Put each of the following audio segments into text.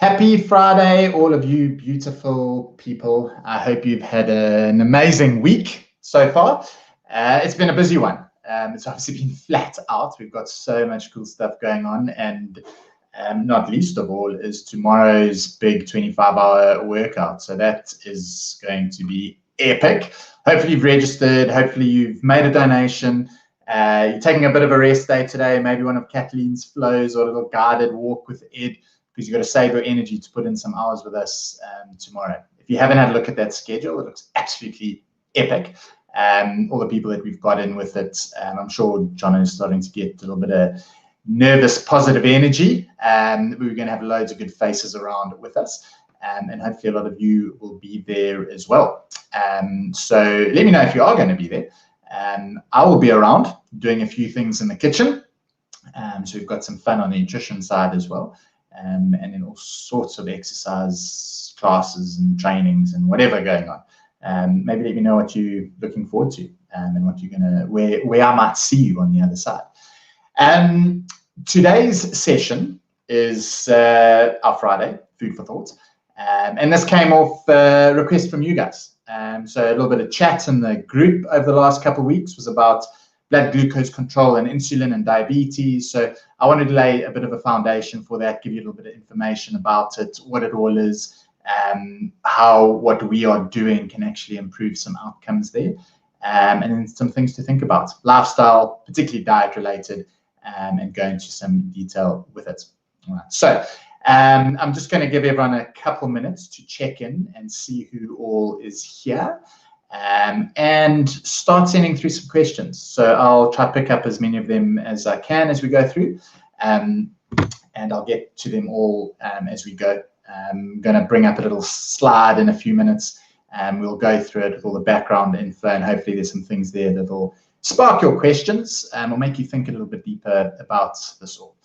Happy Friday, all of you beautiful people. I hope you've had an amazing week so far. It's been a busy one. It's obviously been flat out. We've got so much cool stuff going on, and not least of all is tomorrow's big 25-hour workout. So that is going to be epic. Hopefully you've registered. Hopefully you've made a donation. You're taking a bit of a rest day today, maybe one of Kathleen's flows or a little guided walk with Ed, because you've got to save your energy to put in some hours with us tomorrow. If you haven't had a look at that schedule, it looks absolutely epic. All the people that we've got in with it, I'm sure John is starting to get a little bit of nervous, positive energy. We're going to have loads of good faces around with us, and hopefully a lot of you will be there as well. So let me know if you are going to be there. I will be around doing a few things in the kitchen. So we've got some fun on the nutrition side as well. And then all sorts of exercise classes and trainings and whatever going on. Maybe let me know what you're looking forward to and what you're gonna where I might see you on the other side. Today's session is our Friday food for thought, and this came off a request from you guys. So a little bit of chat in the group over the last couple of weeks was about blood glucose control and insulin and diabetes. So I wanted to lay a bit of a foundation for that, give you a little bit of information about it, what it all is, how what we are doing can actually improve some outcomes there, and then some things to think about, lifestyle, particularly diet related, and go into some detail with it. All right. So I'm just going to give everyone a couple minutes to check in and see who all is here. And start sending through some questions. So I'll try to pick up as many of them as I can as we go through, and I'll get to them all as we go. I'm going to bring up a little slide in a few minutes, and we'll go through it with all the background info, and hopefully there's some things there that will spark your questions or make you think a little bit deeper about this all.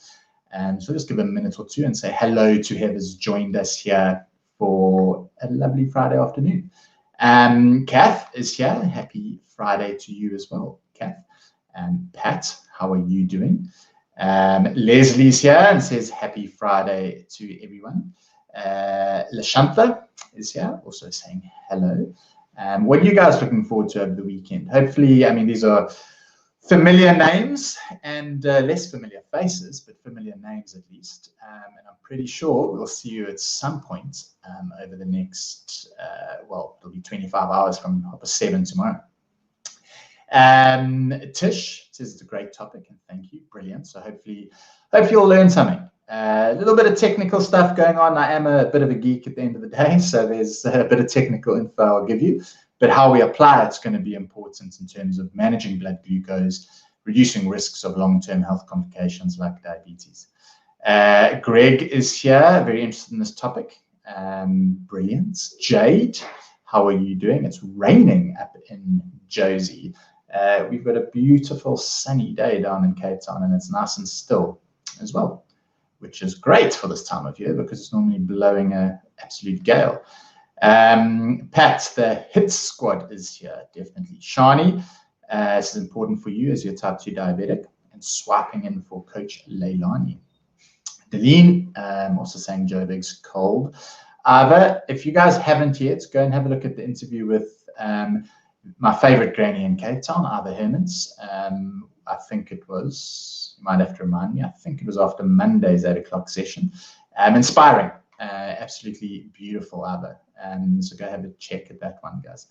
So just give a minute or two and say hello to whoever's joined us here for a lovely Friday afternoon. Kath is here. Happy Friday to you as well, Kath. Pat, how are you doing? Leslie's here and says happy Friday to everyone. Lashantha is here, also saying hello. What are you guys looking forward to over the weekend? Hopefully, I mean, these are familiar names and less familiar faces, but familiar names at least. And I'm pretty sure we'll see you at some point over the next, well, it'll be 25 hours from 7 tomorrow. Tish says it's a great topic, and thank you. Brilliant. So hopefully you'll learn something. A little bit of technical stuff going on. I am a bit of a geek at the end of the day, so there's a bit of technical info I'll give you. But how we apply it's going to be important in terms of managing blood glucose, reducing risks of long-term health complications like diabetes. Greg is here, very interested in this topic. Brilliant. Jade, how are you doing? It's raining up in Josie. We've got a beautiful sunny day down in Cape Town, and it's nice and still as well, which is great for this time of year because it's normally blowing an absolute gale. Pat, the HIT squad is here, definitely. Shani, this is important for you as you're type 2 diabetic, and swiping in for Coach Leilani. Deline, also saying Joe Big's cold. Ava, if you guys haven't yet, go and have a look at the interview with my favorite granny in Cape Town, Ava Hermans. I think it was, you might have to remind me, I think it was after Monday's 8 o'clock session. Inspiring, absolutely beautiful Ava. So go have a check at that one, guys.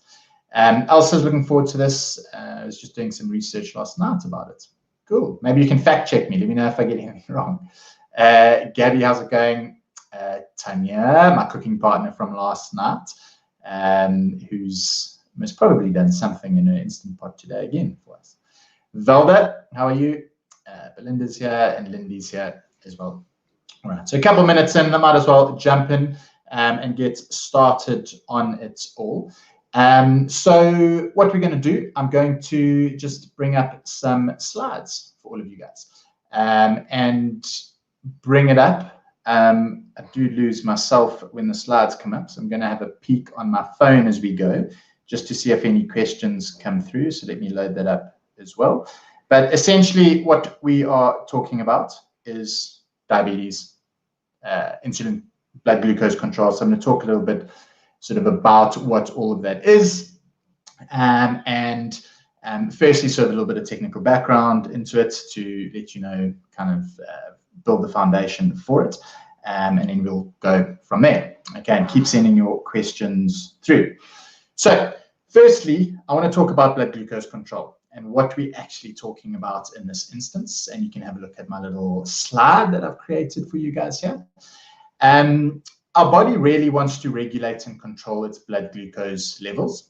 Elsa's looking forward to this. I was just doing some research last night about it. Cool. Maybe you can fact check me. Let me know if I get anything wrong. Gabby, how's it going? Tanya, my cooking partner from last night, who's most probably done something in her Instant Pot today again for us. Velda, how are you? Belinda's here and Lindy's here as well. All right, so a couple of minutes in, I might as well jump in and get started on it all. So what we're going to do, I'm going to just bring up some slides for all of you guys and bring it up. I do lose myself when the slides come up, so I'm going to have a peek on my phone as we go just to see if any questions come through. So let me load that up as well. But essentially what we are talking about is diabetes, insulin blood glucose control. So I'm going to talk a little bit sort of about what all of that is. Firstly, sort of a little bit of technical background into it to let you know, kind of build the foundation for it. And then we'll go from there. Okay, and keep sending your questions through. So firstly, I want to talk about blood glucose control and what we're actually talking about in this instance. And you can have a look at my little slide that I've created for you guys here. Our body really wants to regulate and control its blood glucose levels.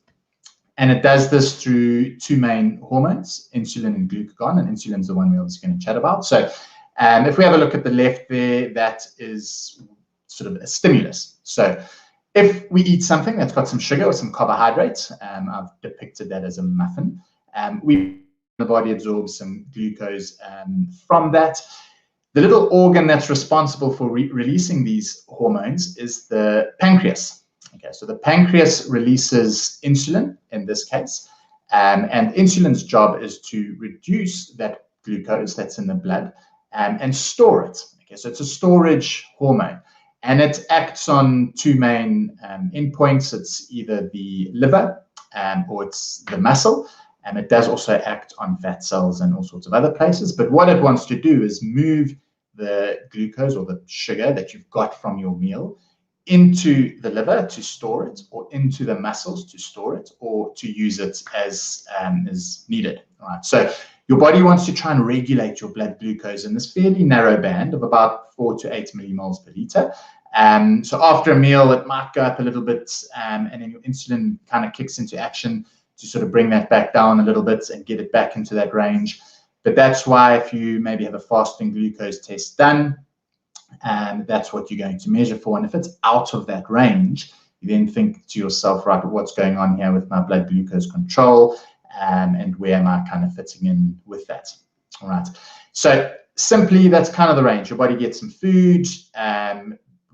And it does this through two main hormones, insulin and glucagon. And insulin is the one we're obviously going to chat about. So if we have a look at the left there, that is sort of a stimulus. So if we eat something that's got some sugar or some carbohydrates, I've depicted that as a muffin, the body absorbs some glucose from that. The little organ that's responsible for releasing these hormones is the pancreas. Okay, so the pancreas releases insulin in this case, and insulin's job is to reduce that glucose that's in the blood and store it. Okay, so it's a storage hormone, and it acts on two main endpoints. It's either the liver or it's the muscle, and it does also act on fat cells and all sorts of other places. But what it wants to do is move the glucose or the sugar that you've got from your meal into the liver to store it, or into the muscles to store it, or to use it as is needed. All right. So your body wants to try and regulate your blood glucose in this fairly narrow band of about 4 to 8 millimoles per liter. So after a meal, it might go up a little bit, and then your insulin kind of kicks into action to sort of bring that back down a little bit and get it back into that range. But that's why if you maybe have a fasting glucose test done, that's what you're going to measure for. And if it's out of that range, you then think to yourself, right, what's going on here with my blood glucose control, and where am I kind of fitting in with that? All right. So simply, that's kind of the range. Your body gets some food,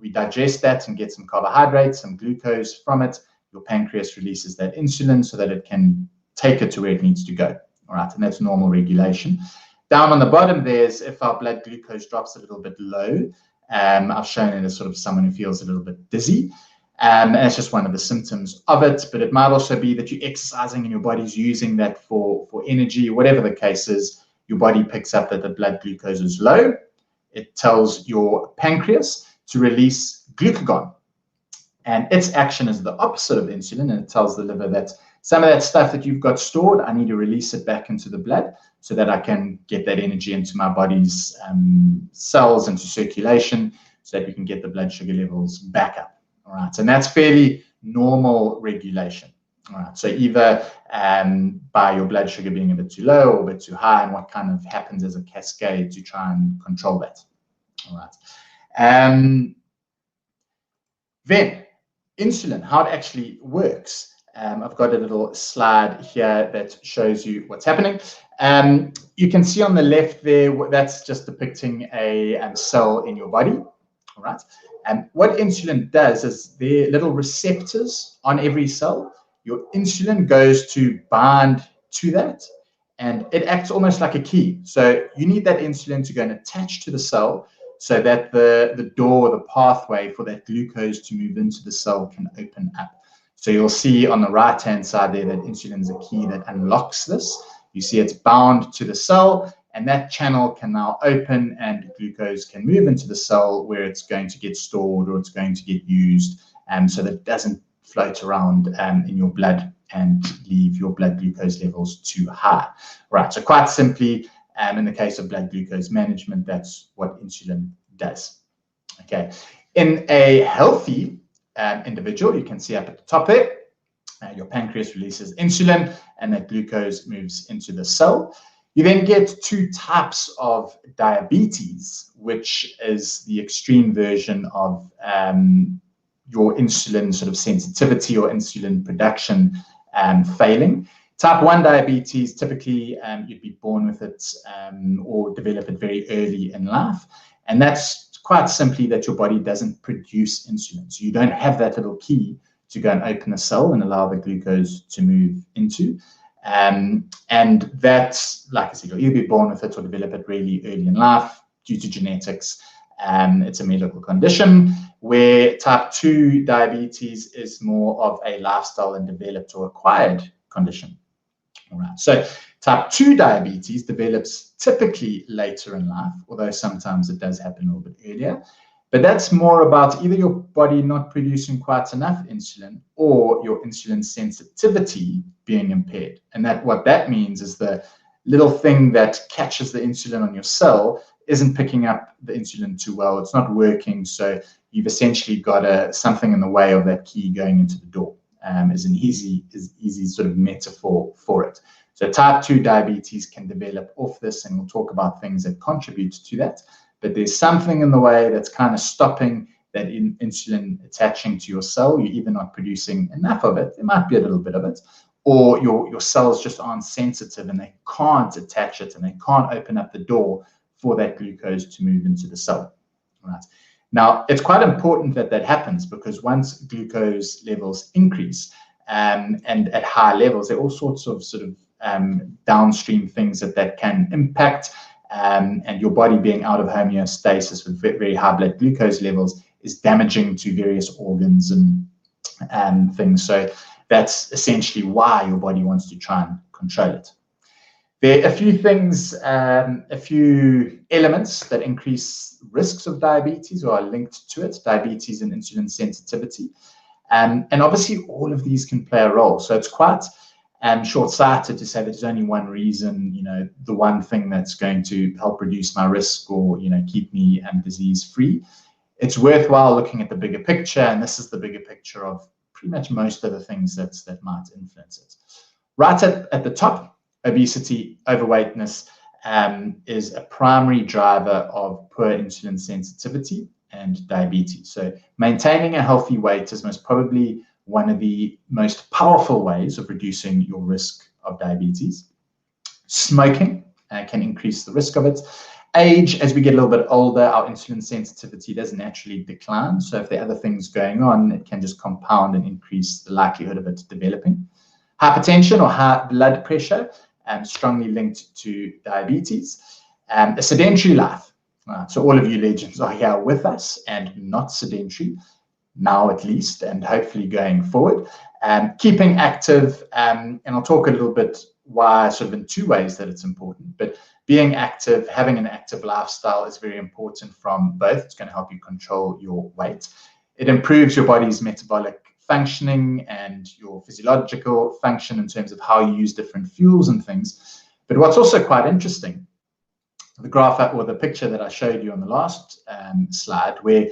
we digest that and get some carbohydrates, some glucose from it. Your pancreas releases that insulin so that it can take it to where it needs to go. All right, and that's normal regulation. Down on the bottom, there's if our blood glucose drops a little bit low. I've shown it as sort of someone who feels a little bit dizzy. And it's just one of the symptoms of it. But it might also be that you're exercising and your body's using that for energy. Whatever the case is, your body picks up that the blood glucose is low. It tells your pancreas to release glucagon. And its action is the opposite of insulin, and it tells the liver that some of that stuff that you've got stored, I need to release it back into the blood so that I can get that energy into my body's cells, into circulation, so that we can get the blood sugar levels back up. All right, and that's fairly normal regulation. All right, so either by your blood sugar being a bit too low or a bit too high, and what kind of happens as a cascade to try and control that. All right. Then insulin, how it actually works. I've got a little slide here that shows you what's happening. You can see on the left there, that's just depicting a cell in your body. All right. And what insulin does is there are little receptors on every cell. Your insulin goes to bind to that, and it acts almost like a key. So you need that insulin to go and attach to the cell so that the door, the pathway for that glucose to move into the cell can open up. So you'll see on the right-hand side there that insulin is a key that unlocks this. You see it's bound to the cell, and that channel can now open and glucose can move into the cell where it's going to get stored or it's going to get used, so that it doesn't float around in your blood and leave your blood glucose levels too high. Right, so quite simply, in the case of blood glucose management, that's what insulin does. Okay, in a healthy individual, you can see up at the top there, your pancreas releases insulin and that glucose moves into the cell. You then get two types of diabetes, which is the extreme version of your insulin sort of sensitivity or insulin production failing. Type 1 diabetes, typically you'd be born with it or develop it very early in life. And that's quite simply that your body doesn't produce insulin. So you don't have that little key to go and open a cell and allow the glucose to move into. And that's, like I said, you'll either be born with it or develop it really early in life due to genetics. It's a medical condition where type 2 diabetes is more of a lifestyle and developed or acquired condition. All right. So type 2 diabetes develops typically later in life, although sometimes it does happen a little bit earlier. But that's more about either your body not producing quite enough insulin or your insulin sensitivity being impaired. And what that means is the little thing that catches the insulin on your cell isn't picking up the insulin too well. It's not working. So you've essentially got something in the way of that key going into the door. Is an easy sort of metaphor for it. So type 2 diabetes can develop off this, and we'll talk about things that contribute to that. But there's something in the way that's kind of stopping that insulin attaching to your cell. You're either not producing enough of it, there might be a little bit of it, or your cells just aren't sensitive and they can't attach it and they can't open up the door for that glucose to move into the cell. Right. Now, it's quite important that that happens, because once glucose levels increase and at high levels, there are all sorts of downstream things that can impact, and your body being out of homeostasis with very high blood glucose levels is damaging to various organs and things. So that's essentially why your body wants to try and control it. There are a few things, a few elements that increase risks of diabetes or are linked to it, diabetes and insulin sensitivity. And obviously all of these can play a role. So it's quite short-sighted to say that there's only one reason, the one thing that's going to help reduce my risk or, keep me disease-free. It's worthwhile looking at the bigger picture, and this is the bigger picture of pretty much most of the things that might influence it. Right at the top, obesity, overweightness is a primary driver of poor insulin sensitivity and diabetes. So maintaining a healthy weight is most probably one of the most powerful ways of reducing your risk of diabetes. Smoking can increase the risk of it. Age, as we get a little bit older, our insulin sensitivity does naturally decline. So if there are other things going on, it can just compound and increase the likelihood of it developing. Hypertension or high blood pressure, strongly linked to diabetes. A sedentary life. So all of you legends are here with us and not sedentary, now at least, and hopefully going forward. Keeping active, and I'll talk a little bit why sort of in two ways that it's important, but being active, having an active lifestyle is very important from both. It's going to help you control your weight. It improves your body's metabolic functioning and your physiological function in terms of how you use different fuels and things. But what's also quite interesting, the graph or the picture that I showed you on the last slide, where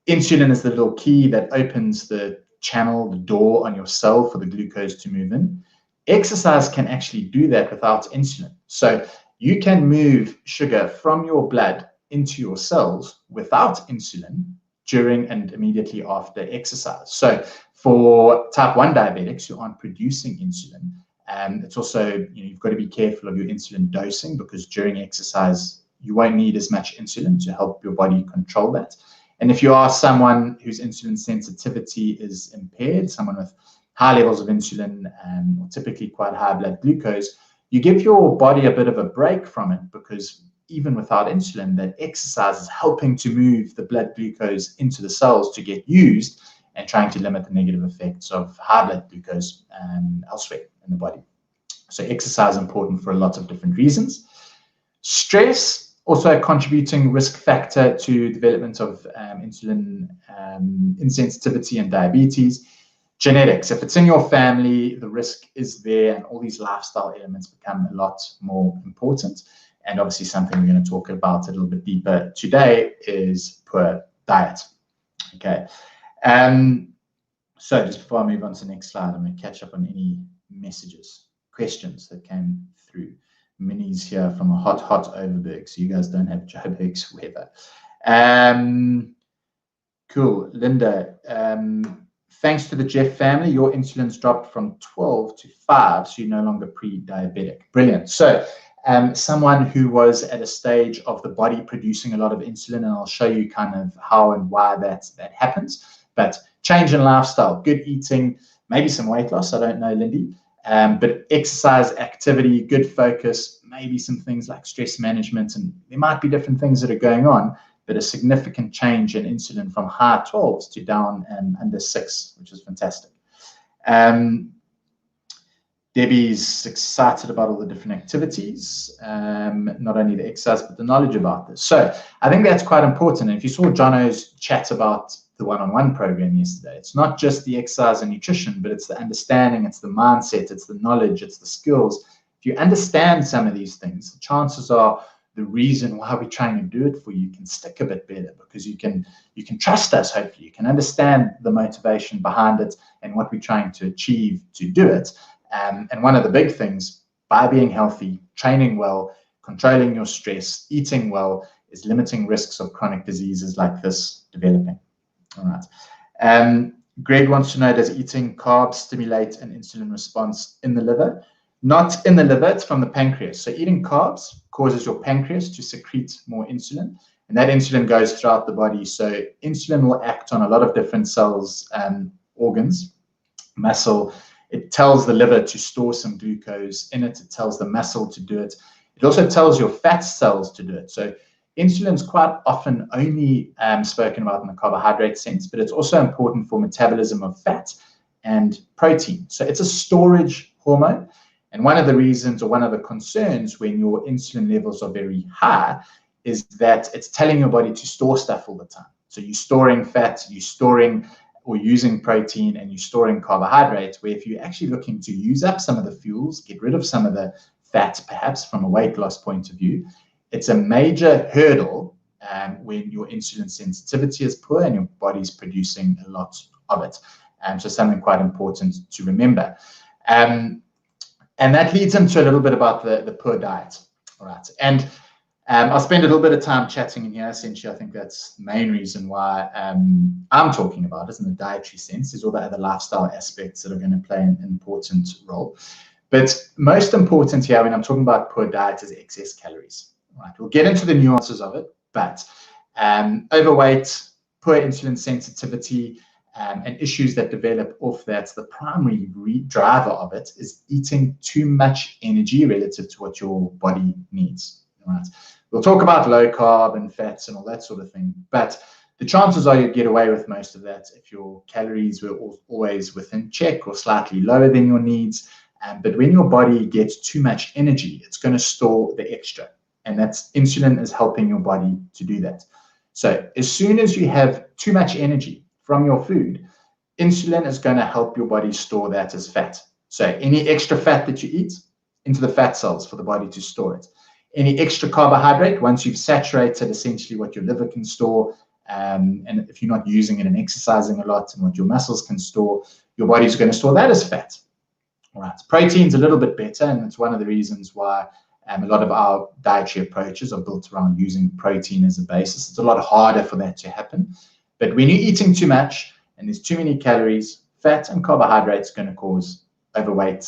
insulin is the little key that opens the channel, the door on your cell for the glucose to move in. Exercise can actually do that without insulin. So you can move sugar from your blood into your cells without insulin during and immediately after exercise. So for type 1 diabetics who aren't producing insulin, it's also, you've got to be careful of your insulin dosing, because during exercise, you won't need as much insulin to help your body control that. And if you are someone whose insulin sensitivity is impaired, someone with high levels of insulin, or typically quite high blood glucose, you give your body a bit of a break from it, because even without insulin, that exercise is helping to move the blood glucose into the cells to get used and trying to limit the negative effects of high blood glucose elsewhere in the body. So exercise is important for a lot of different reasons. Stress, also a contributing risk factor to development of insulin insensitivity and diabetes. Genetics, if it's in your family, the risk is there, and all these lifestyle elements become a lot more important. And obviously something we're going to talk about a little bit deeper today is poor diet. Okay. So just before I move on to the next slide, I'm going to catch up on any messages, questions that came through. Minnie's here from a hot Overberg, so you guys don't have Joburg's weather. Cool. Linda, thanks to the Jeff family, your insulin's dropped from 12 to 5, so you're no longer pre-diabetic. Brilliant. So someone who was at a stage of the body producing a lot of insulin, and I'll show you kind of how and why that happens. But change in lifestyle, good eating, maybe some weight loss, I don't know, Lindy. But exercise, activity, good focus, maybe some things like stress management, and there might be different things that are going on but a significant change in insulin from high 12s to down under 6, which is fantastic. Debbie's excited about all the different activities, not only the exercise, but the knowledge about this. So I think that's quite important. And if you saw Jono's chat about the one-on-one program yesterday, it's not just the exercise and nutrition, but it's the understanding, it's the mindset, it's the knowledge, it's the skills. If you understand some of these things, the chances are the reason why we're trying to do it for you can stick a bit better, because you can trust us. Hopefully you can understand the motivation behind it and what we're trying to achieve to do it. And one of the big things, by being healthy, training well, controlling your stress, eating well, is limiting risks of chronic diseases like this developing. All right. Greg wants to know, does eating carbs stimulate an insulin response in the liver? Not in the liver, it's from the pancreas. So eating carbs causes your pancreas to secrete more insulin, and that insulin goes throughout the body. So insulin will act on a lot of different cells and organs, muscle. It tells the liver to store some glucose in it. It tells the muscle to do it. It also tells your fat cells to do it. So insulin is quite often only spoken about in the carbohydrate sense, but it's also important for metabolism of fat and protein. So it's a storage hormone. And one of the reasons, or one of the concerns when your insulin levels are very high, is that it's telling your body to store stuff all the time. So you're storing fat, you're storing or using protein, and you're storing carbohydrates, where if you're actually looking to use up some of the fuels, get rid of some of the fat, perhaps from a weight loss point of view, it's a major hurdle when your insulin sensitivity is poor and your body's producing a lot of it. So something quite important to remember. And that leads into a little bit about the poor diet. All right. And I'll spend a little bit of time chatting in here. Essentially, I think that's the main reason why I'm talking about it in the dietary sense. There's all the other lifestyle aspects that are going to play an important role. But most important here when I'm talking about poor diet is excess calories. Right. We'll get into the nuances of it, but overweight, poor insulin sensitivity, and issues that develop off that, the primary driver of it is eating too much energy relative to what your body needs. Right. We'll talk about low carb and fats and all that sort of thing, but the chances are you'd get away with most of that if your calories were always within check or slightly lower than your needs. But when your body gets too much energy, it's going to store the extra, and that's insulin is helping your body to do that. So as soon as you have too much energy from your food, insulin is going to help your body store that as fat. So any extra fat that you eat, into the fat cells for the body to store it. Any extra carbohydrate, once you've saturated essentially what your liver can store, and if you're not using it and exercising a lot and what your muscles can store, your body's going to store that as fat. All right. Protein's a little bit better, and it's one of the reasons why a lot of our dietary approaches are built around using protein as a basis. It's a lot harder for that to happen. But when you're eating too much and there's too many calories, fat and carbohydrates are going to cause overweight,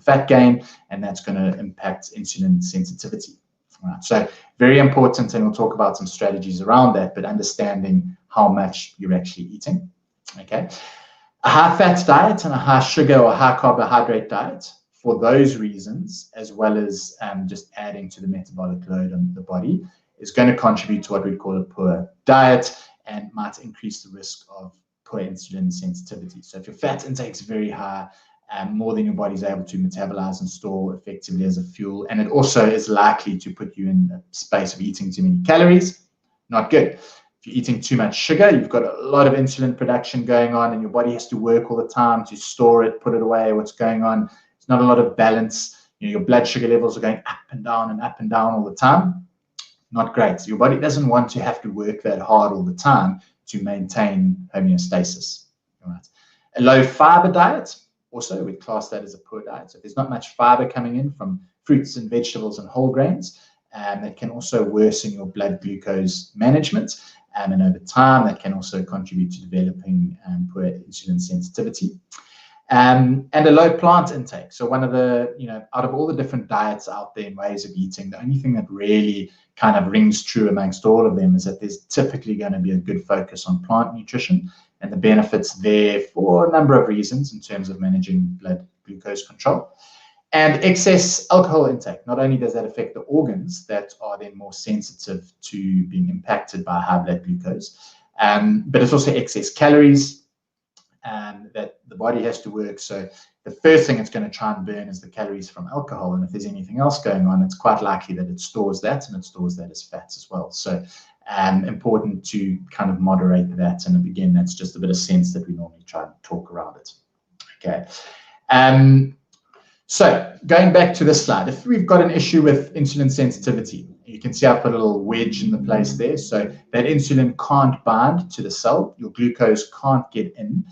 fat gain, and that's going to impact insulin sensitivity. All right. So very important, and we'll talk about some strategies around that, but understanding how much you're actually eating. Okay. A high fat diet and a high sugar or high carbohydrate diet, for those reasons, as well as just adding to the metabolic load on the body, is going to contribute to what we call a poor diet and might increase the risk of poor insulin sensitivity. So if your fat intake is very high, more than your body's able to metabolize and store effectively as a fuel, and it also is likely to put you in a space of eating too many calories, not good. If you're eating too much sugar, you've got a lot of insulin production going on, and your body has to work all the time to store it, put it away, what's going on. It's not a lot of balance. Your blood sugar levels are going up and down all the time. Not great. So your body doesn't want to have to work that hard all the time to maintain homeostasis. All right. A low fiber diet, also we'd class that as a poor diet. So if there's not much fiber coming in from fruits and vegetables and whole grains, that can also worsen your blood glucose management. And over time, that can also contribute to developing poor insulin sensitivity. And a low plant intake. So one of the, out of all the different diets out there and ways of eating, the only thing that really kind of rings true amongst all of them is that there's typically going to be a good focus on plant nutrition and the benefits there for a number of reasons in terms of managing blood glucose control. And excess alcohol intake, not only does that affect the organs that are then more sensitive to being impacted by high blood glucose, but it's also excess calories that the body has to work. So the first thing it's going to try and burn is the calories from alcohol. And if there's anything else going on, it's quite likely that it stores that, and it stores that as fats as well. So important to kind of moderate that. And again, that's just a bit of sense that we normally try and talk around it. Okay. So going back to this slide, if we've got an issue with insulin sensitivity, you can see I put a little wedge in the place there. So that insulin can't bind to the cell, your glucose can't get in,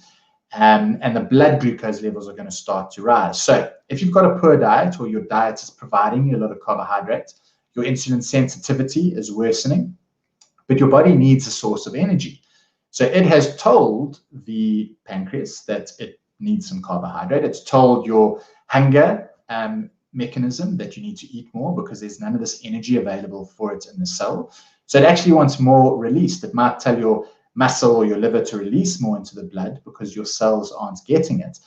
and the blood glucose levels are going to start to rise. So if you've got a poor diet, or your diet is providing you a lot of carbohydrate, your insulin sensitivity is worsening, but your body needs a source of energy. So it has told the pancreas that it needs some carbohydrate. It's told your hunger mechanism that you need to eat more because there's none of this energy available for it in the cell. So it actually wants more released. It might tell your muscle or your liver to release more into the blood because your cells aren't getting it,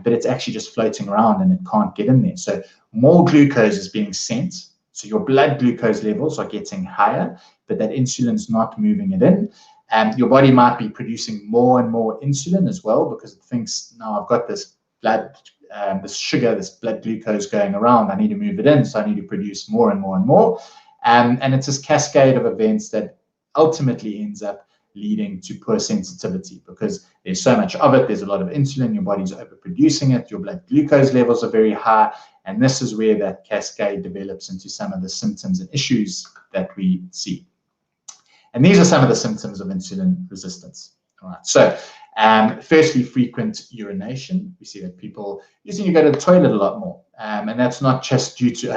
but it's actually just floating around and it can't get in there. So more glucose is being sent. So your blood glucose levels are getting higher, but that insulin's not moving it in. Your body might be producing more and more insulin as well because it thinks, now I've got this blood, this sugar, this blood glucose going around, I need to move it in, so I need to produce more and more and more. And it's this cascade of events that ultimately ends up leading to poor sensitivity because there's so much of it, there's a lot of insulin, your body's overproducing it, your blood glucose levels are very high, and this is where that cascade develops into some of the symptoms and issues that we see. And these are some of the symptoms of insulin resistance. All right. So firstly, frequent urination. We see that people usually go to the toilet a lot more. And that's not just due to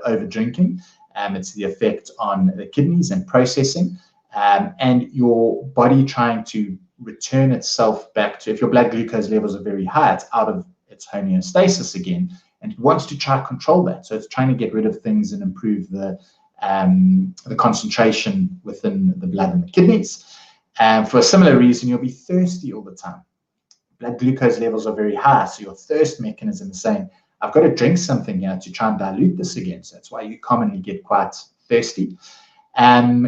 over drinking. It's the effect on the kidneys and processing, and your body trying to return itself back to, if your blood glucose levels are very high, it's out of its homeostasis again, and it wants to try to control that. So it's trying to get rid of things and improve the concentration within the blood and the kidneys. For a similar reason, you'll be thirsty all the time. Blood glucose levels are very high, so your thirst mechanism is saying, I've got to drink something here to try and dilute this again. So that's why you commonly get quite thirsty.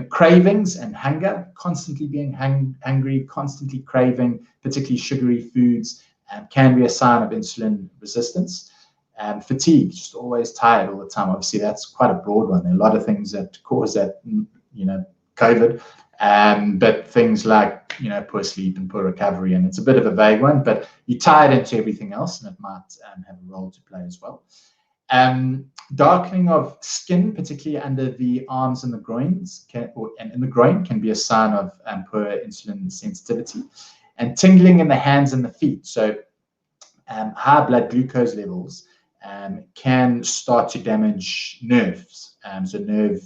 Cravings and hunger, constantly being hungry, constantly craving, particularly sugary foods, can be a sign of insulin resistance. Fatigue, just always tired all the time. Obviously, that's quite a broad one. There are a lot of things that cause that, COVID, but things like, poor sleep and poor recovery, and it's a bit of a vague one, but you tie it into everything else, and it might have a role to play as well. Darkening of skin, particularly under the arms and the groins, and in the groin, can be a sign of poor insulin sensitivity. And tingling in the hands and the feet. So high blood glucose levels can start to damage nerves, so nerve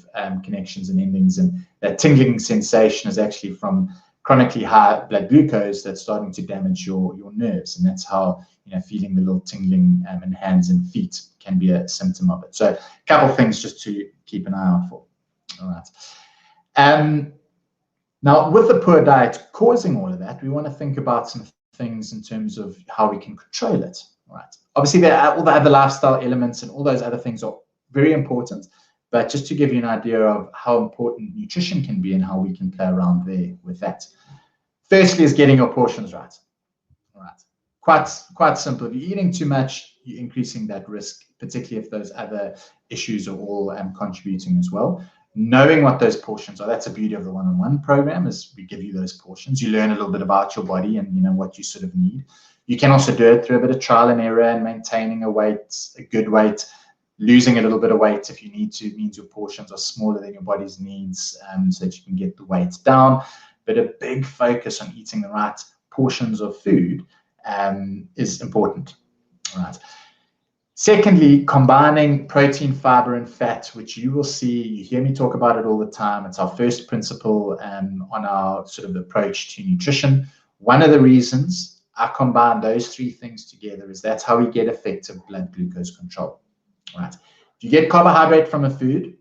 connections and endings, and that tingling sensation is actually from chronically high blood glucose that's starting to damage your nerves, and that's how feeling the little tingling in hands and feet can be a symptom of it. So a couple of things just to keep an eye out for. All right. Now, with the poor diet causing all of that, we want to think about some things in terms of how we can control it. Right. Obviously, all the other lifestyle elements and all those other things are very important, but just to give you an idea of how important nutrition can be and how we can play around there with that. Firstly is getting your portions right. All right. Quite simple. If you're eating too much, you're increasing that risk, particularly if those other issues are all contributing as well. Knowing what those portions are, that's the beauty of the one-on-one program, is we give you those portions. You learn a little bit about your body and what you sort of need. You can also do it through a bit of trial and error and maintaining a good weight, losing a little bit of weight if you need to. It means your portions are smaller than your body's needs, so that you can get the weight down. But a big focus on eating the right portions of food is important. All right. Secondly, combining protein, fiber, and fat, which you will see, you hear me talk about it all the time. It's our first principle on our sort of approach to nutrition. One of the reasons I combine those three things together is that's how we get effective blood glucose control. All right. If you get carbohydrate from a food,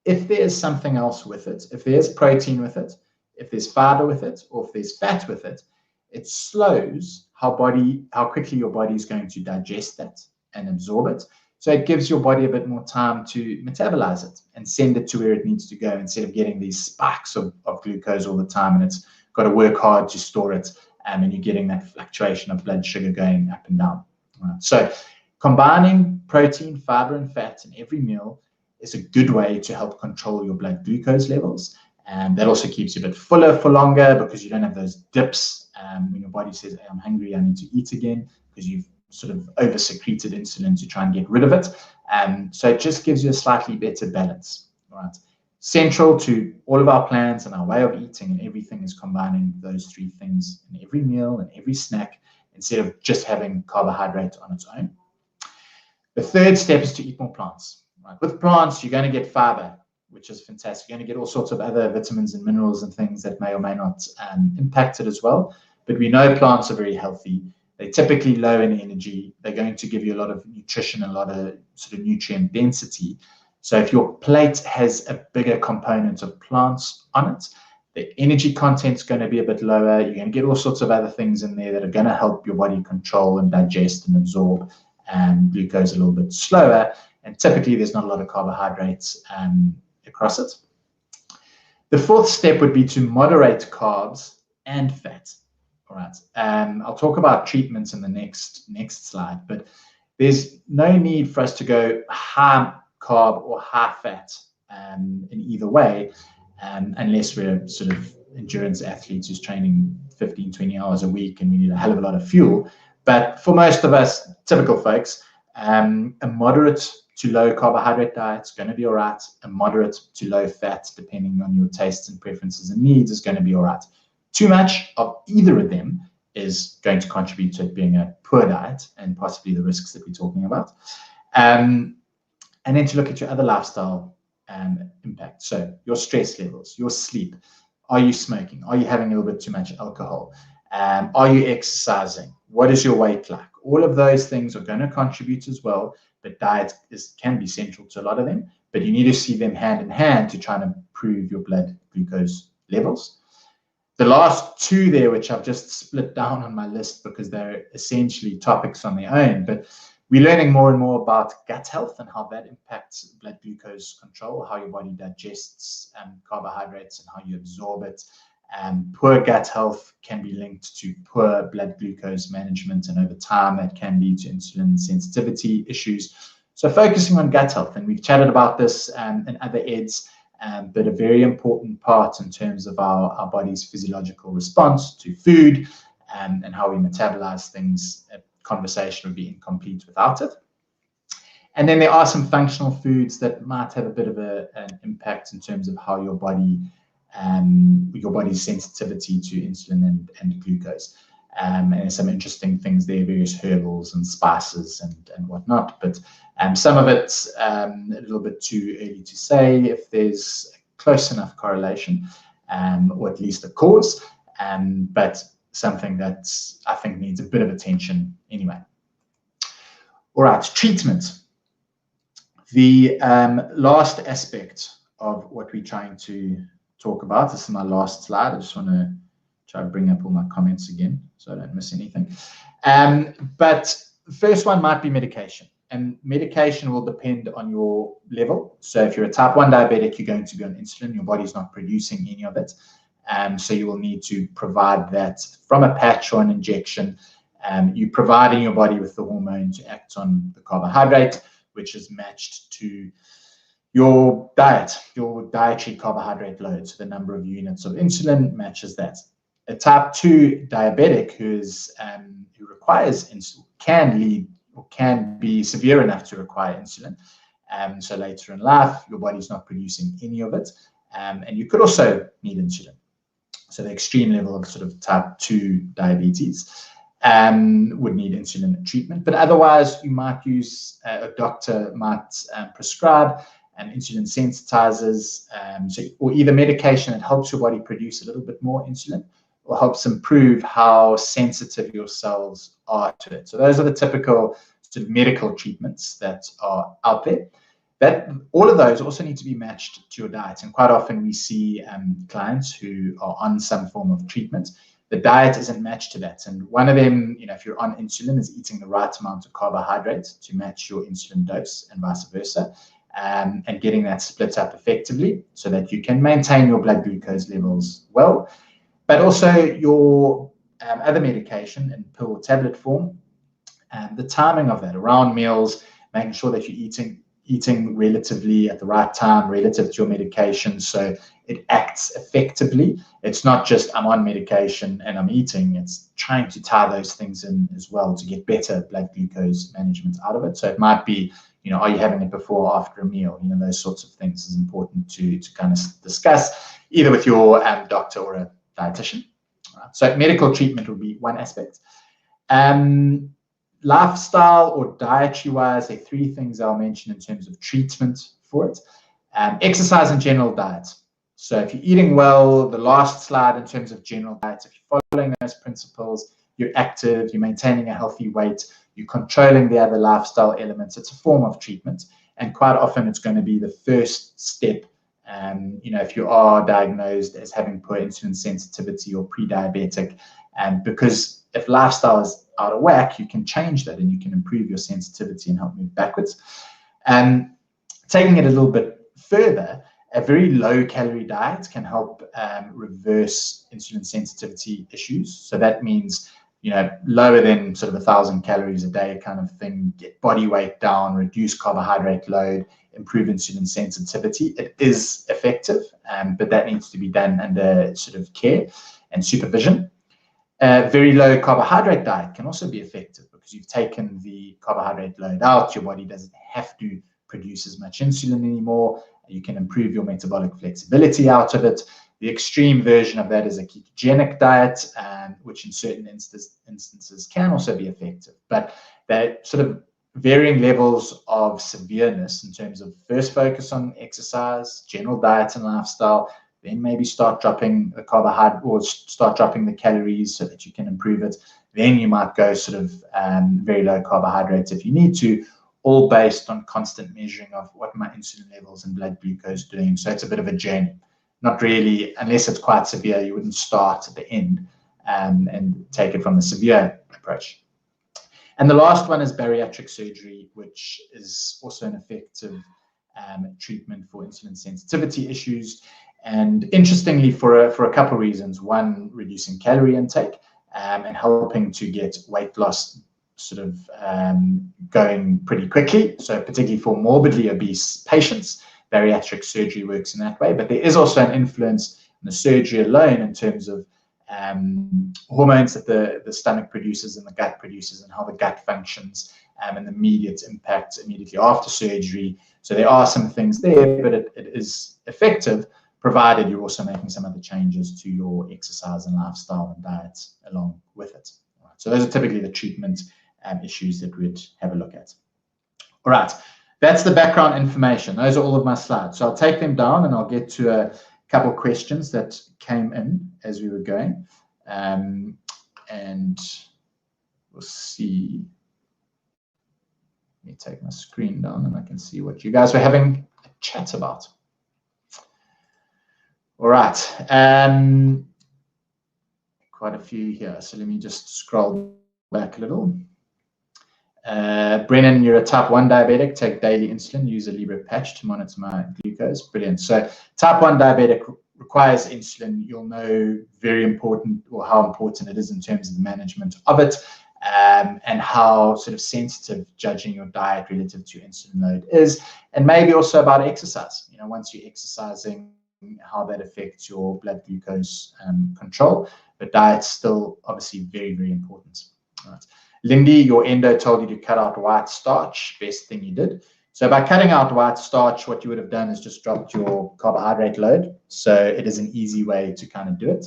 if there's something else with it, if there's protein with it, if there's fiber with it, or if there's fat with it, it slows how quickly your body is going to digest that and absorb it. So it gives your body a bit more time to metabolize it and send it to where it needs to go, instead of getting these spikes of glucose all the time, and it's got to work hard to store it, and you're getting that fluctuation of blood sugar going up and down. Right. So combining protein, fiber, and fat in every meal is a good way to help control your blood glucose levels. And that also keeps you a bit fuller for longer, because you don't have those dips when your body says, hey, I'm hungry, I need to eat again, because you've sort of over-secreted insulin to try and get rid of it. So it just gives you a slightly better balance. Right. Central to all of our plans and our way of eating and everything is combining those three things in every meal and every snack, instead of just having carbohydrate on its own. The third step is to eat more plants. Right. With plants, you're going to get fiber, which is fantastic. You're going to get all sorts of other vitamins and minerals and things that may or may not impact it as well. But we know plants are very healthy. They're typically low in energy. They're going to give you a lot of nutrition, a lot of sort of nutrient density. So if your plate has a bigger component of plants on it, the energy content is going to be a bit lower. You're going to get all sorts of other things in there that are going to help your body control and digest and absorb glucose a little bit slower. And typically, there's not a lot of carbohydrates across it. The fourth step would be to moderate carbs and fat. All right. I'll talk about treatments in the next slide, but there's no need for us to go high carb or high fat in either way, unless we're sort of endurance athletes who's training 15, 20 hours a week and we need a hell of a lot of fuel. But for most of us, typical folks, a moderate to low carbohydrate diet is going to be all right. A moderate to low fat, depending on your tastes and preferences and needs, is going to be all right. Too much of either of them is going to contribute to it being a poor diet and possibly the risks that we're talking about. And then to look at your other lifestyle impact. So your stress levels, your sleep. Are you smoking? Are you having a little bit too much alcohol? Are you exercising? What is your weight like? All of those things are going to contribute as well, but diet can be central to a lot of them, but you need to see them hand in hand to try and improve your blood glucose levels. The last two there, which I've just split down on my list because they're essentially topics on their own, but we're learning more and more about gut health and how that impacts blood glucose control, how your body digests carbohydrates and how you absorb it. Poor gut health can be linked to poor blood glucose management, and over time that can lead to insulin sensitivity issues. So focusing on gut health, and we've chatted about this in other eds, but a very important part in terms of our body's physiological response to food and how we metabolize things. A conversation would be incomplete without it. And then there are some functional foods that might have a bit of an impact in terms of how your body's sensitivity to insulin and glucose. And there's some interesting things there, various herbals and spices and whatnot. But some of it's a little bit too early to say if there's a close enough correlation, or at least a cause, but something that I think needs a bit of attention anyway. All right, treatment. The last aspect of what we're trying to talk about, this is my last slide. I just want to try to bring up all my comments again so I don't miss anything. But the first one might be medication. And medication will depend on your level. So if you're a type 1 diabetic, you're going to be on insulin. Your body's not producing any of it. So you will need to provide that from a patch or an injection. You're providing your body with the hormone to act on the carbohydrate, which is matched to your diet, your dietary carbohydrate load. So the number of units of insulin matches that. A type 2 diabetic who requires insulin can be severe enough to require insulin. So later in life, your body's not producing any of it. And you could also need insulin. So the extreme level of sort of type 2 diabetes would need insulin treatment. But otherwise, you might use, a doctor might prescribe insulin sensitizers, or either medication that helps your body produce a little bit more insulin, or helps improve how sensitive your cells are to it. So those are the typical sort of medical treatments that are out there. That all of those also need to be matched to your diet. And quite often we see clients who are on some form of treatment the diet isn't matched to that. And one of them, if you're on insulin, is eating the right amount of carbohydrates to match your insulin dose and vice versa, and getting that split up effectively so that you can maintain your blood glucose levels well. But also your other medication in pill or tablet form, the timing of that around meals, making sure that you're eating relatively at the right time relative to your medication so it acts effectively. It's not just I'm on medication and I'm eating, it's trying to tie those things in as well to get better blood glucose management out of it. So it might be, are you having it before or after a meal? Those sorts of things is important to kind of discuss either with your doctor or a dietitian. Right. So medical treatment would be one aspect. Lifestyle or dietary wise, there are three things I'll mention in terms of treatment for it. Exercise and general diet. So if you're eating well, the last slide in terms of general diet, if you're following those principles, you're active, you're maintaining a healthy weight, you're controlling the other lifestyle elements, it's a form of treatment. And quite often it's going to be the first step. If you are diagnosed as having poor insulin sensitivity or pre-diabetic, because if lifestyle is out of whack, you can change that and you can improve your sensitivity and help move backwards. Taking it a little bit further, a very low calorie diet can help reverse insulin sensitivity issues. So that means, lower than sort of 1,000 calories a day kind of thing, get body weight down, reduce carbohydrate load, improve insulin sensitivity. It is effective, but that needs to be done under sort of care and supervision. Very low carbohydrate diet can also be effective because you've taken the carbohydrate load out. Your body doesn't have to produce as much insulin anymore. You can improve your metabolic flexibility out of it. The extreme version of that is a ketogenic diet, which in certain instances can also be effective. But that sort of varying levels of severeness in terms of first focus on exercise, general diet and lifestyle, then maybe start dropping the carbohydrate or start dropping the calories so that you can improve it. Then you might go sort of very low carbohydrates if you need to, all based on constant measuring of what my insulin levels and blood glucose doing. So it's a bit of a journey. Not really, unless it's quite severe, you wouldn't start at the end and take it from the severe approach. And the last one is bariatric surgery, which is also an effective treatment for insulin sensitivity issues. And interestingly, for a couple of reasons. One, reducing calorie intake and helping to get weight loss sort of going pretty quickly. So particularly for morbidly obese patients, bariatric surgery works in that way. But there is also an influence in the surgery alone in terms of hormones that the stomach produces and the gut produces and how the gut functions and the immediate impact immediately after surgery. So there are some things there, but it is effective, provided you're also making some other changes to your exercise and lifestyle and diet along with it. All right. So those are typically the treatment issues that we'd have a look at. All right, that's the background information. Those are all of my slides. So I'll take them down and I'll get to a couple of questions that came in as we were going. And we'll see. Let me take my screen down and I can see what you guys were having a chat about. All right, quite a few here. So let me just scroll back a little. Brennan, you're a type 1 diabetic, take daily insulin, use a Libre patch to monitor my glucose. Brilliant. So type 1 diabetic requires insulin. You'll know very important, or how important it is in terms of the management of it, and how sort of sensitive judging your diet relative to insulin load is, and maybe also about exercise. Once you're exercising, how that affects your blood glucose control. But diet's still obviously very, very important. All right. Lindy, your endo told you to cut out white starch. Best thing you did. So by cutting out white starch, what you would have done is just dropped your carbohydrate load. So it is an easy way to kind of do it.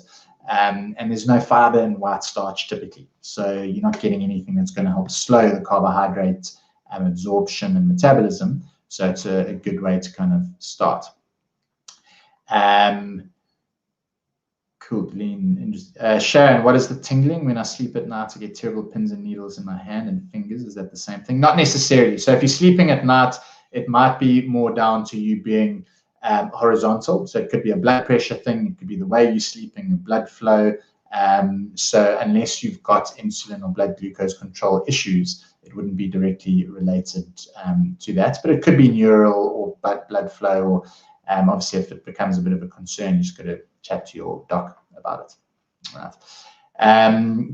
And there's no fiber in white starch typically. So you're not getting anything that's going to help slow the carbohydrate absorption and metabolism. So it's a good way to kind of start. Cool, Sharon, what is the tingling? When I sleep at night, I get terrible pins and needles in my hand and fingers. Is that the same thing? Not necessarily. So if you're sleeping at night, it might be more down to you being horizontal. So it could be a blood pressure thing. It could be the way you're sleeping, the blood flow. So unless you've got insulin or blood glucose control issues, it wouldn't be directly related to that. But it could be neural or blood flow, or obviously if it becomes a bit of a concern, you just got to chat to your doc about it. Right.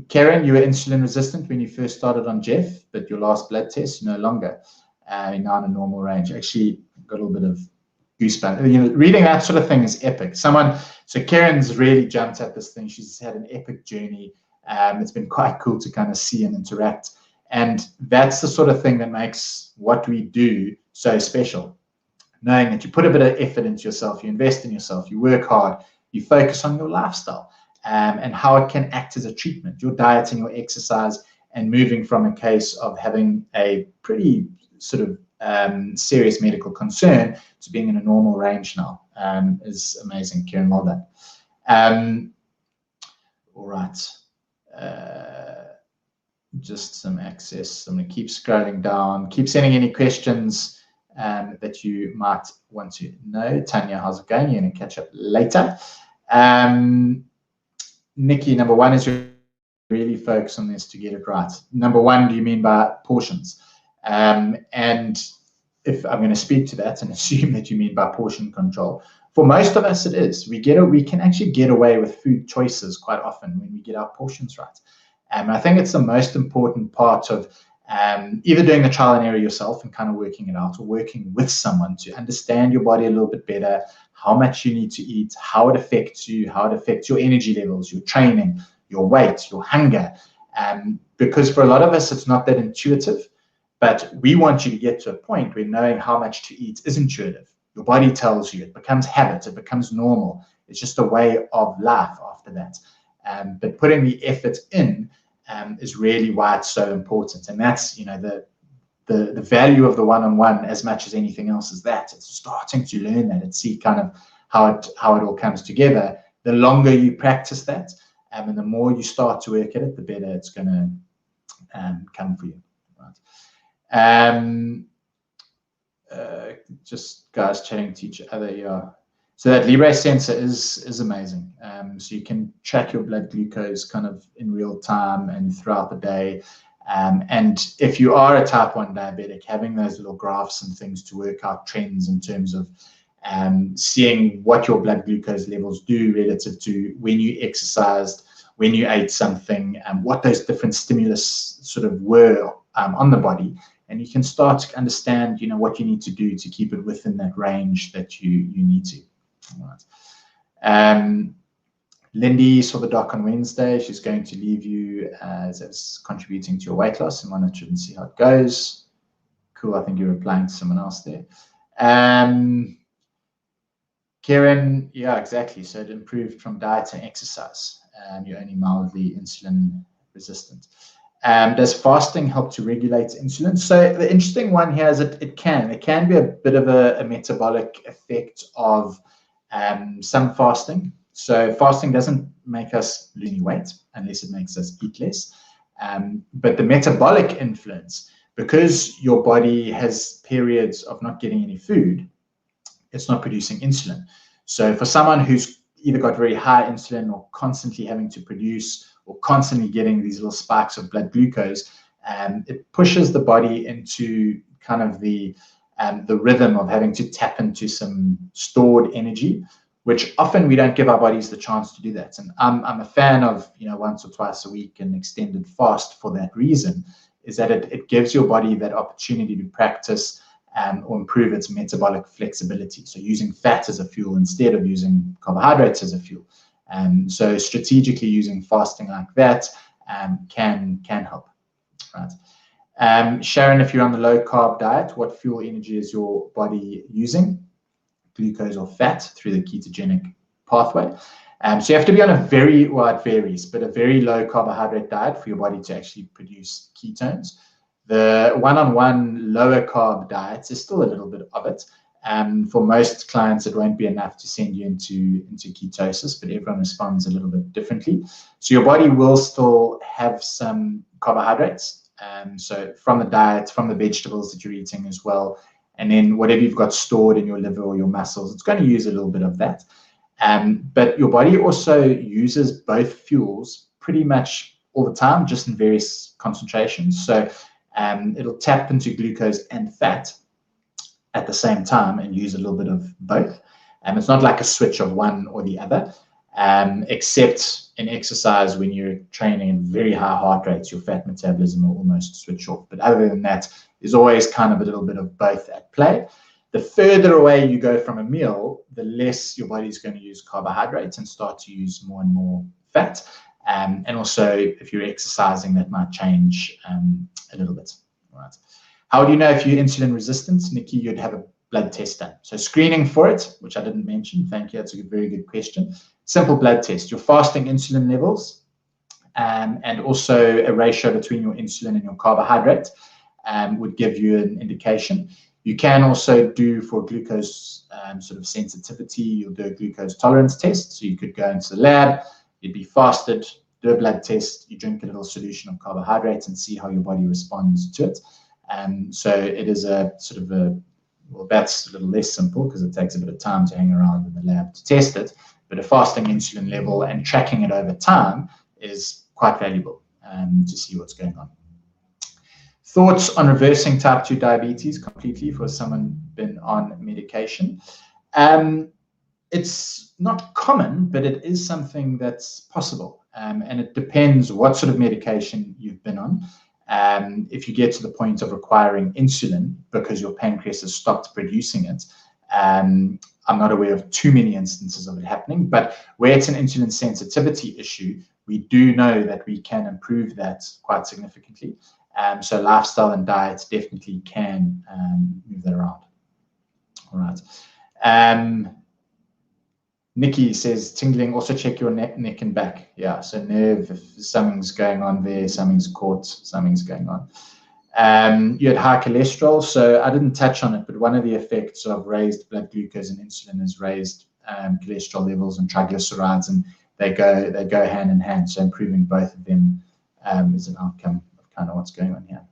Karen, you were insulin resistant when you first started on Jeff, but your last blood test, no longer. You're now in a normal range. Actually, got a little bit of goosebumps. You know, reading that sort of thing is epic. So Karen's really jumped at this thing. She's had an epic journey. It's been quite cool to kind of see and interact. And that's the sort of thing that makes what we do so special. Knowing that you put a bit of effort into yourself, you invest in yourself, you work hard, you focus on your lifestyle, and how it can act as a treatment, your diet and your exercise, and moving from a case of having a pretty sort of serious medical concern to being in a normal range now is amazing. Kieran, well done. All right. Just some access. I'm going to keep scrolling down. Keep sending any questions that you might want to know. Tanya, how's it going? You're going to catch up later. Nikki, number one is really focus on this to get it right. Number one, do you mean by portions? And if I'm going to speak to that and assume that you mean by portion control, for most of us it is. We can actually get away with food choices quite often when we get our portions right. I think it's the most important part of either doing the trial and error yourself and kind of working it out, or working with someone to understand your body a little bit better, how much you need to eat, how it affects you, how it affects your energy levels, your training, your weight, your hunger. Because for a lot of us, it's not that intuitive, but we want you to get to a point where knowing how much to eat is intuitive. Your body tells you, it becomes habit, it becomes normal. It's just a way of life after that. But putting the effort in is really why it's so important. And that's, you know, the value of the one-on-one as much as anything else is that. It's starting to learn that and see kind of how it all comes together. The longer you practice that, and the more you start to work at it, the better it's going to come for you. Right. Just guys chatting to each other. Yeah. So that Libre sensor is amazing. So you can track your blood glucose kind of in real time and throughout the day. And if you are a type 1 diabetic, having those little graphs and things to work out trends in terms of seeing what your blood glucose levels do relative to when you exercised, when you ate something, what those different stimulus sort of were on the body. And you can start to understand, you know, what you need to do to keep it within that range that you need to. All right. Lindy saw the doc on Wednesday. She's going to leave you as contributing to your weight loss and monitor and see how it goes. Cool. I think you're replying to someone else there. Karen, yeah, exactly. So it improved from diet and exercise. You're only mildly insulin resistant. Does fasting help to regulate insulin? So the interesting one here is it can be a bit of a metabolic effect of some fasting. So fasting doesn't make us lose any weight unless it makes us eat less. But the metabolic influence, because your body has periods of not getting any food, it's not producing insulin. So for someone who's either got very high insulin or constantly having to produce or constantly getting these little spikes of blood glucose, it pushes the body into kind of the rhythm of having to tap into some stored energy, which often we don't give our bodies the chance to do that. And I'm a fan of, you know, once or twice a week an extended fast for that reason, is that it gives your body that opportunity to practice or improve its metabolic flexibility. So using fat as a fuel instead of using carbohydrates as a fuel. So strategically using fasting like that can help. Right. Sharon, if you're on the low carb diet, what fuel energy is your body using? Glucose or fat through the ketogenic pathway. So you have to be on a very, well, it varies, but a very low carbohydrate diet for your body to actually produce ketones. The one-on-one lower carb diets is still a little bit of it. For most clients, it won't be enough to send you into ketosis, but everyone responds a little bit differently. So your body will still have some carbohydrates. So from the diet, from the vegetables that you're eating as well. And then whatever you've got stored in your liver or your muscles, it's going to use a little bit of that. But your body also uses both fuels pretty much all the time, just in various concentrations. So it'll tap into glucose and fat at the same time and use a little bit of both. It's not like a switch of one or the other, except in exercise when you're training in very high heart rates, your fat metabolism will almost switch off. But other than that, there's always kind of a little bit of both at play. The further away you go from a meal, the less your body's going to use carbohydrates and start to use more and more fat. And also, if you're exercising, that might change a little bit. All right. How do you know if you're insulin resistant? Nikki, you'd have a blood test done. So screening for it, which I didn't mention, thank you, that's a very good question. Simple blood test, your fasting insulin levels, and also a ratio between your insulin and your carbohydrate would give you an indication. You can also do for glucose sort of sensitivity, you'll do a glucose tolerance test. So you could go into the lab, you'd be fasted, do a blood test, you drink a little solution of carbohydrates and see how your body responds to it. So it is a sort of a, well, that's a little less simple because it takes a bit of time to hang around in the lab to test it. But a fasting insulin level and tracking it over time is quite valuable to see what's going on. Thoughts on reversing type 2 diabetes completely for someone been on medication? It's not common, but it is something that's possible. And it depends what sort of medication you've been on. If you get to the point of requiring insulin because your pancreas has stopped producing it, I'm not aware of too many instances of it happening, but where it's an insulin sensitivity issue, we do know that we can improve that quite significantly. So lifestyle and diet definitely can move that around. All right. Nikki says, tingling, also check your neck and back. Yeah, so nerve, if something's going on there, something's caught, something's going on. You had high cholesterol, so I didn't touch on it, but one of the effects of raised blood glucose and insulin is raised cholesterol levels and triglycerides, and they go hand in hand. So improving both of them is an outcome of kind of what's going on here.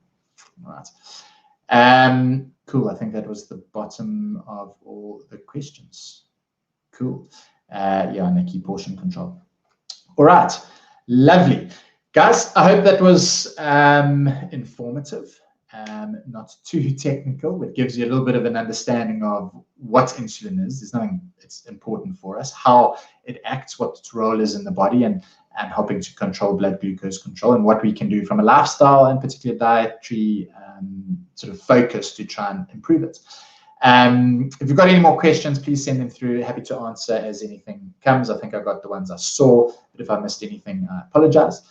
All right. Cool. I think that was the bottom of all the questions. Cool. Yeah, Nikki, portion control. All right. Lovely. Guys, I hope that was informative, not too technical, but gives you a little bit of an understanding of what insulin is. There's nothing, it's important for us, how it acts, what its role is in the body, and helping to control blood glucose control, and what we can do from a lifestyle and particular dietary sort of focus to try and improve it. If you've got any more questions, please send them through. Happy to answer as anything comes. I think I got the ones I saw, but if I missed anything, I apologize.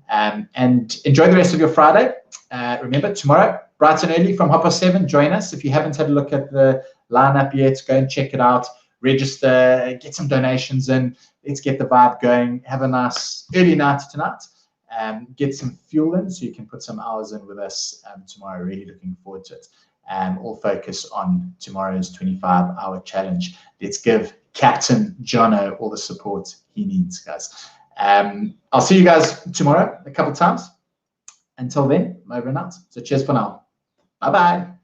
And enjoy the rest of your Friday. Remember, tomorrow, bright and early from 7:30, join us. If you haven't had a look at the lineup yet, go and check it out. Register, get some donations in. Let's get the vibe going. Have a nice early night tonight. Get some fuel in so you can put some hours in with us tomorrow. Really looking forward to it. All focus on tomorrow's 25-hour challenge. Let's give Captain Jono all the support he needs, guys. I'll see you guys tomorrow a couple of times. Until then, I'm over and out. So cheers for now. Bye-bye.